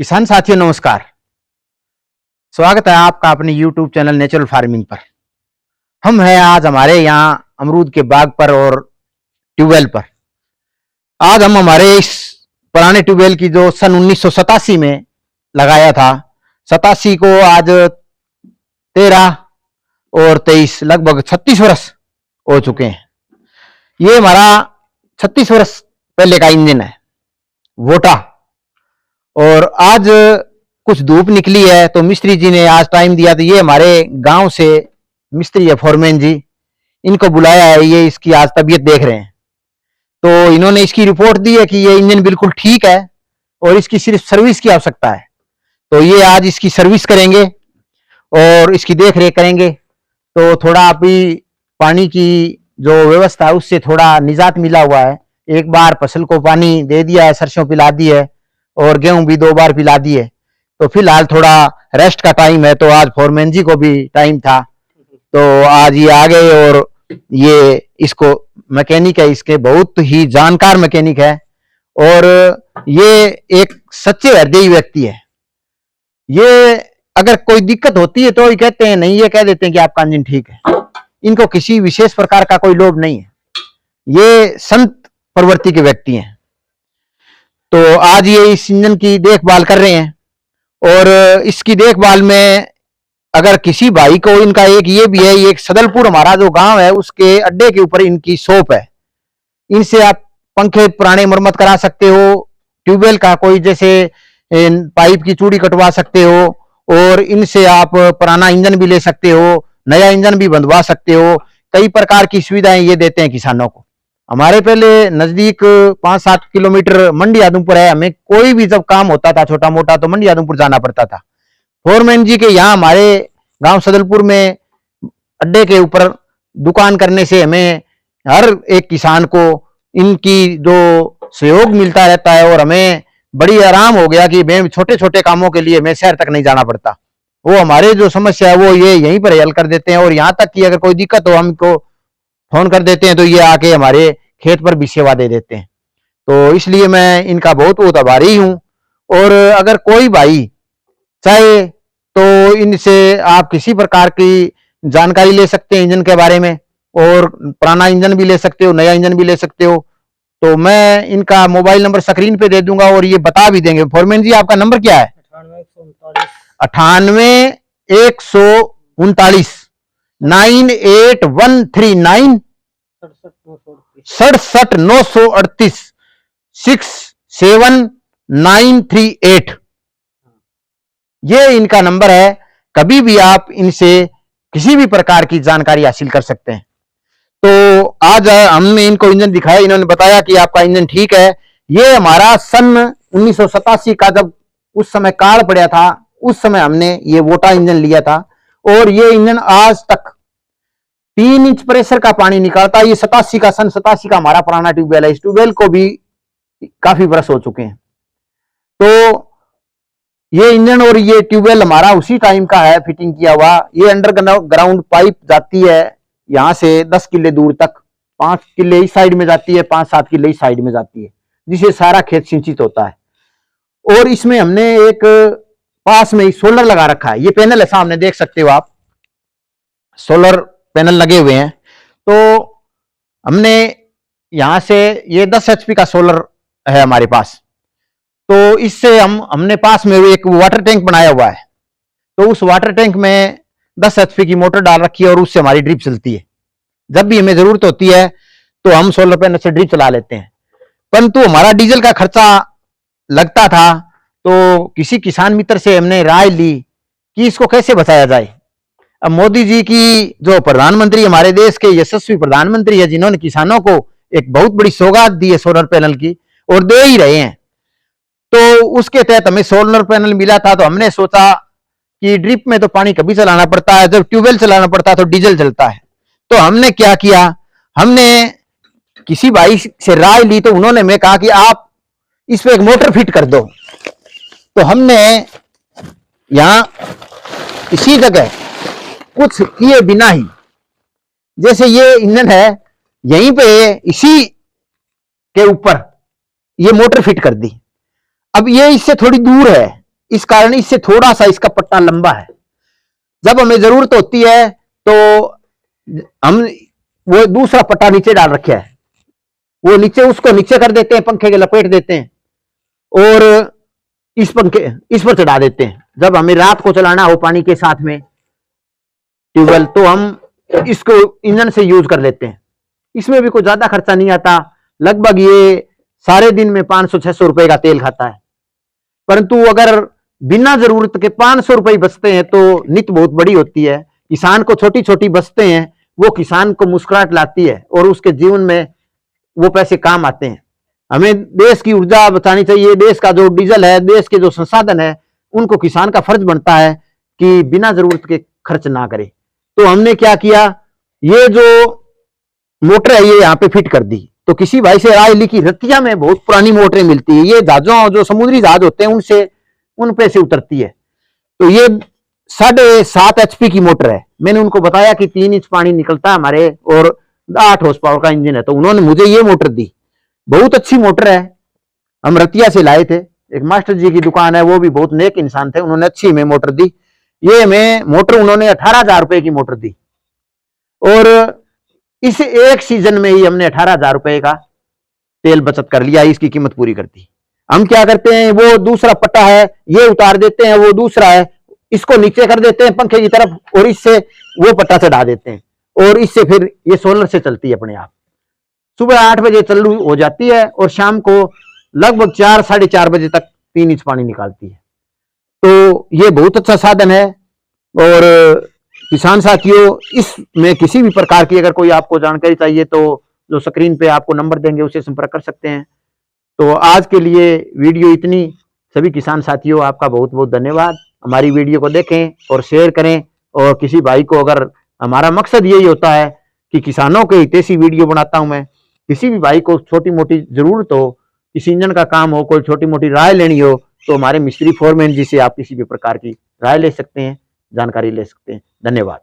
किसान साथियों नमस्कार। स्वागत है आपका अपने YouTube चैनल नेचुरल फार्मिंग पर। हम हैं आज हमारे यहाँ अमरूद के बाग पर और ट्यूबवेल पर। आज हम हमारे इस पुराने ट्यूबवेल की जो सन 1987 में लगाया था, 87 को आज 13 और 23 लगभग 36 वर्ष हो चुके हैं। ये हमारा 36 वर्ष पहले का इंजन है वोटा। और आज कुछ धूप निकली है तो मिस्त्री जी ने आज टाइम दिया, तो ये हमारे गांव से मिस्त्री है फोरमैन जी, इनको बुलाया है। ये इसकी आज तबीयत देख रहे हैं तो इन्होंने इसकी रिपोर्ट दी है कि ये इंजन बिल्कुल ठीक है और इसकी सिर्फ सर्विस की आवश्यकता है। तो ये आज इसकी सर्विस करेंगे और इसकी देख रेख करेंगे। तो थोड़ा अभी पानी की जो व्यवस्था है उससे थोड़ा निजात मिला हुआ है। एक बार फसल को पानी दे दिया है, सरसों पिला दी है और गेहूं भी 2 बार पिला दी है। तो फिलहाल थोड़ा रेस्ट का टाइम है, तो आज फोरमैन जी को भी टाइम था तो आज ये आ गए। और ये इसको मैकेनिक है, इसके बहुत ही जानकार मैकेनिक है और ये एक सच्चे हृदयी व्यक्ति है। ये अगर कोई दिक्कत होती है तो ये कहते हैं नहीं, ये कह देते हैं कि आपका इंजन ठीक है। इनको किसी विशेष प्रकार का कोई लोभ नहीं है, ये संत प्रवृत्ति के व्यक्ति हैं। तो आज ये इस इंजन की देखभाल कर रहे हैं और इसकी देखभाल में अगर किसी भाई को, इनका एक ये भी है, एक सदलपुर हमारा जो गांव है उसके अड्डे के ऊपर इनकी शॉप है। इनसे आप पंखे पुराने मरम्मत करा सकते हो, ट्यूबवेल का कोई जैसे पाइप की चूड़ी कटवा सकते हो और इनसे आप पुराना इंजन भी ले सकते हो, नया इंजन भी बंधवा सकते हो। कई प्रकार की सुविधाएं ये देते हैं किसानों को। हमारे पहले नजदीक 5-7 किलोमीटर मंडी आदमपुर है। हमें कोई भी जब काम होता था छोटा मोटा तो मंडी आदमपुर जाना पड़ता था। फोरमैन जी के यहाँ हमारे गांव सदलपुर में अड्डे के ऊपर दुकान करने से हमें हर एक किसान को इनकी जो सहयोग मिलता रहता है और हमें बड़ी आराम हो गया कि मैं छोटे छोटे कामों के लिए मैं शहर तक नहीं जाना पड़ता। वो हमारे जो समस्या है वो ये यहीं पर हल कर देते हैं और यहाँ तक कि अगर कोई दिक्कत हो हमको फोन कर देते हैं तो ये आके हमारे खेत पर भी सेवा दे देते हैं। तो इसलिए मैं इनका बहुत बहुत आभारी हूं। और अगर कोई भाई चाहे तो इनसे आप किसी प्रकार की जानकारी ले सकते हैं इंजन के बारे में, और पुराना इंजन भी ले सकते हो, नया इंजन भी ले सकते हो। तो मैं इनका मोबाइल नंबर स्क्रीन पे दे दूंगा और ये बता भी देंगे। फोरमैन जी आपका नंबर क्या है? 98-139 98139 67-938 67938। ये इनका नंबर है। कभी भी आप इनसे किसी भी प्रकार की जानकारी हासिल कर सकते हैं। तो आज हमने इनको इंजन दिखाया, इन्होंने बताया कि आपका इंजन ठीक है। ये हमारा सन 1987 का जब उस समय काल पड़ा था उस समय हमने ये वोटा इंजन लिया था और ये इंजन आज तक 3 इंच प्रेशर का पानी निकालता है। ये 87 का, सन 87 का हमारा पुराना ट्यूबवेल है। इस ट्यूबवेल को भी काफी बरस हो चुके हैं। तो ये इंजन और ये ट्यूबवेल हमारा उसी टाइम का है, फिटिंग किया हुआ। ये अंडरग्राउंड पाइप जाती है यहां से 10 किले दूर तक, 5 किले इस साइड में जाती है, 5-7 किले इस साइड में जाती है, जिससे सारा खेत सिंचित होता है। और इसमें हमने एक पास में ही सोलर लगा रखा है। ये पैनल है, सामने देख सकते हो आप, सोलर पैनल लगे हुए हैं। तो हमने यहां से ये 10 HP का सोलर है हमारे पास। तो इससे हमने पास में एक वाटर टैंक बनाया हुआ है। तो उस वाटर टैंक में 10 HP की मोटर डाल रखी है और उससे हमारी ड्रिप चलती है। जब भी हमें जरूरत होती है तो हम सोलर पैनल से ड्रिप चला लेते हैं। परंतु हमारा डीजल का खर्चा लगता था तो किसी किसान मित्र से हमने राय ली कि इसको कैसे बचाया जाए। अब मोदी जी की जो प्रधानमंत्री, हमारे देश के यशस्वी प्रधानमंत्री है, जिन्होंने किसानों को एक बहुत बड़ी सौगात दी है सोलर पैनल की और दे ही रहे हैं, तो उसके तहत हमें सोलर पैनल मिला था। तो हमने सोचा कि ड्रिप में तो पानी कभी चलाना पड़ता है, जब ट्यूबवेल चलाना पड़ता है तो डीजल चलता है। तो हमने क्या किया, हमने किसी भाई से राय ली तो उन्होंने मैं कहा कि आप इस पे एक मोटर फिट कर दो। तो हमने यहां इसी जगह कुछ किए बिना ही, जैसे ये इंजन है यहीं पे इसी के ऊपर ये मोटर फिट कर दी। अब ये इससे थोड़ी दूर है इस कारण इससे थोड़ा सा इसका पट्टा लंबा है। जब हमें जरूरत होती है तो हम वो दूसरा पट्टा नीचे डाल रखा है, वो नीचे उसको नीचे कर देते हैं, पंखे के लपेट देते हैं और इस पंखे इस पर चढ़ा देते हैं। जब हमें रात को चलाना हो पानी के साथ में ट्यूबवेल, तो हम इसको इंजन से यूज कर लेते हैं। इसमें भी कोई ज्यादा खर्चा नहीं आता, लगभग ये सारे दिन में 500-600 रुपए का तेल खाता है। परंतु अगर बिना जरूरत के 500 रुपए बचते हैं तो नित बहुत बड़ी होती है। किसान को छोटी छोटी बचते हैं, वो किसान को मुस्कुराहट लाती है और उसके जीवन में वो पैसे काम आते हैं। हमें देश की ऊर्जा बचानी चाहिए, देश का जो डीजल है, देश के जो संसाधन है, उनको किसान का फर्ज बनता है कि बिना जरूरत के खर्च ना करे। तो हमने क्या किया, ये जो मोटर है ये यहाँ पे फिट कर दी। तो किसी भाई से राय ली कि रतिया में बहुत पुरानी मोटरें मिलती है, ये जहाजों जो समुद्री जहाज होते हैं उनसे उन पे से उतरती है। तो ये 7.5 HP की मोटर है। मैंने उनको बताया कि 3 इंच पानी निकलता है हमारे और 8 हॉर्स पावर का इंजन है, तो उन्होंने मुझे ये मोटर दी। बहुत अच्छी मोटर है, हम रतिया से लाए थे। एक मास्टर जी की दुकान है, वो भी बहुत नेक इंसान थे, उन्होंने अच्छी हमें मोटर दी। ये हमें मोटर उन्होंने 18,000 रुपए की मोटर दी और इस एक सीजन में ही हमने 18,000 रुपए का तेल बचत कर लिया, इसकी कीमत पूरी कर दी। हम क्या करते हैं, वो दूसरा पट्टा है ये उतार देते हैं, वो दूसरा है इसको नीचे कर देते हैं पंखे की तरफ और इससे वो पट्टा चढ़ा देते हैं और इससे फिर ये सोलर से चलती है अपने आप। सुबह 8 बजे चालू हो जाती है और शाम को लगभग 4-4:30 बजे तक 3 इंच पानी निकालती है। तो ये बहुत अच्छा साधन है। और किसान साथियों, इसमें किसी भी प्रकार की अगर कोई आपको जानकारी चाहिए तो जो स्क्रीन पे आपको नंबर देंगे उससे संपर्क कर सकते हैं। तो आज के लिए वीडियो इतनी। सभी किसान साथियों आपका बहुत बहुत धन्यवाद। हमारी वीडियो को देखें और शेयर करें। और किसी भाई को, अगर हमारा मकसद यही होता है कि किसानों के हितैषी वीडियो बनाता हूं मैं, किसी भी भाई को छोटी मोटी जरूरत हो, किसी इंजन का काम हो, कोई छोटी मोटी राय लेनी हो, तो हमारे मिस्त्री फोरमैन जी से आप किसी भी प्रकार की राय ले सकते हैं, जानकारी ले सकते हैं। धन्यवाद।